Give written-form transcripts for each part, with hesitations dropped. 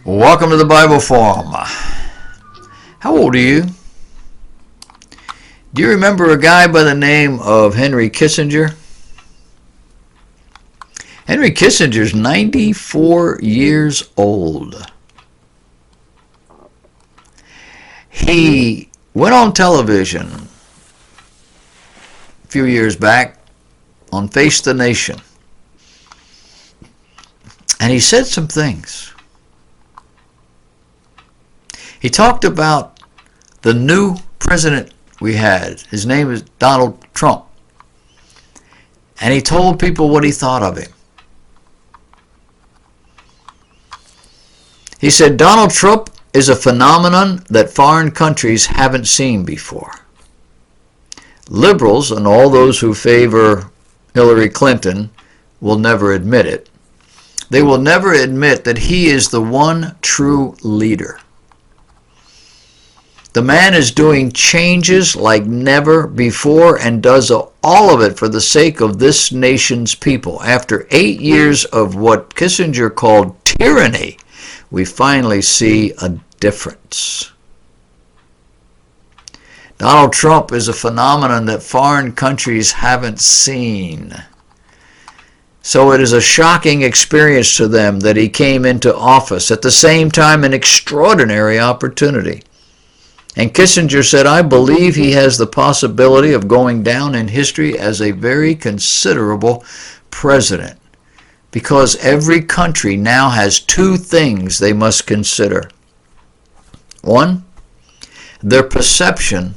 Welcome to the Bible Forum. How old are you? Do you remember a guy by the name of Henry Kissinger? Henry Kissinger's 94 years old. He went on television a few years back on Face the Nation, and he said some things. He talked about the new president we had. His name is Donald Trump. And he told people what he thought of him. He said, Donald Trump is a phenomenon that foreign countries haven't seen before. Liberals and all those who favor Hillary Clinton will never admit it. They will never admit that he is the one true leader. The man is doing changes like never before and does all of it for the sake of this nation's people. After 8 years of what Kissinger called tyranny, we finally see a difference. Donald Trump is a phenomenon that foreign countries haven't seen. So it is a shocking experience to them that he came into office. At the same time, an extraordinary opportunity. And Kissinger said, I believe he has the possibility of going down in history as a very considerable president, because every country now has two things they must consider. One, their perception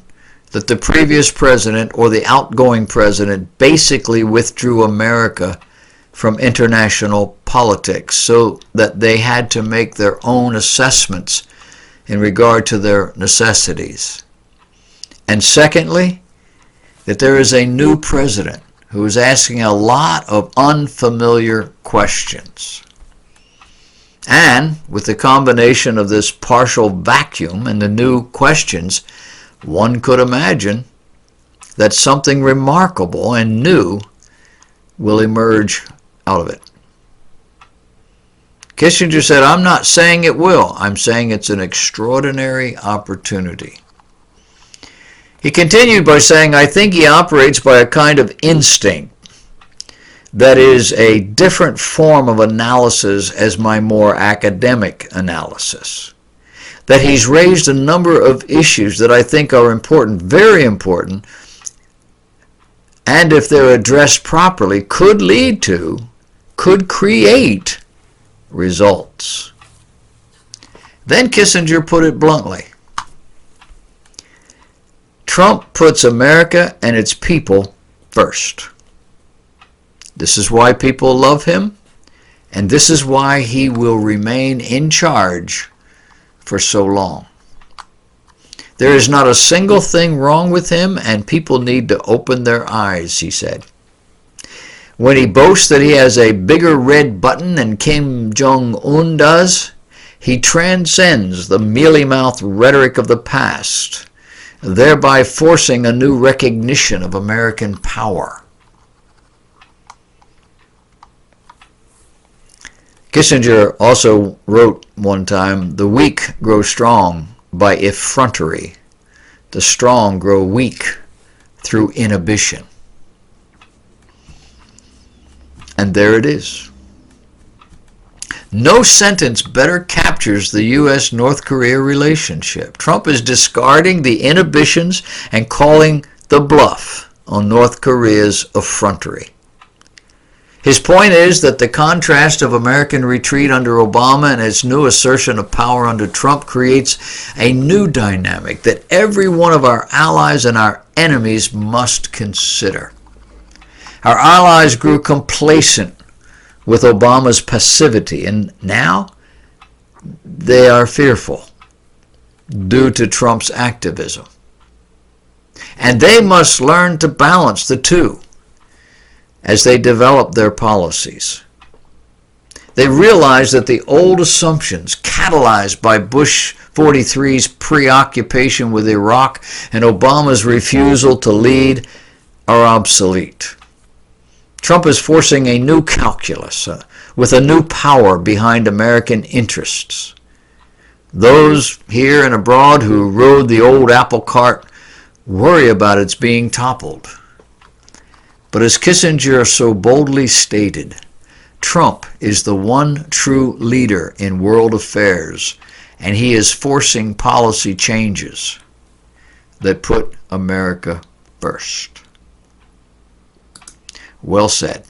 that the previous president or the outgoing president basically withdrew America from international politics, so that they had to make their own assessments in regard to their necessities. And secondly, that there is a new president who is asking a lot of unfamiliar questions. And with the combination of this partial vacuum and the new questions, one could imagine that something remarkable and new will emerge out of it. Kissinger said, I'm not saying it will. I'm saying it's an extraordinary opportunity. He continued by saying, I think he operates by a kind of instinct that is a different form of analysis as my more academic analysis. That he's raised a number of issues that I think are important, very important, and if they're addressed properly, could create results. Then Kissinger put it bluntly. Trump puts America and its people first. This is why people love him, and this is why he will remain in charge for so long. There is not a single thing wrong with him, and people need to open their eyes, he said. When he boasts that he has a bigger red button than Kim Jong-un does, he transcends the mealy-mouthed rhetoric of the past, thereby forcing a new recognition of American power. Kissinger also wrote one time, the weak grow strong by effrontery. The strong grow weak through inhibition. And there it is. No sentence better captures the U.S.-North Korea relationship. Trump is discarding the inhibitions and calling the bluff on North Korea's effrontery. His point is that the contrast of American retreat under Obama and its new assertion of power under Trump creates a new dynamic that every one of our allies and our enemies must consider. Our allies grew complacent with Obama's passivity, and now they are fearful due to Trump's activism. And they must learn to balance the two as they develop their policies. They realize that the old assumptions catalyzed by Bush 43's preoccupation with Iraq and Obama's refusal to lead are obsolete. Trump is forcing a new calculus with a new power behind American interests. Those here and abroad who rode the old apple cart worry about its being toppled. But as Kissinger so boldly stated, Trump is the one true leader in world affairs, and he is forcing policy changes that put America first. Well said.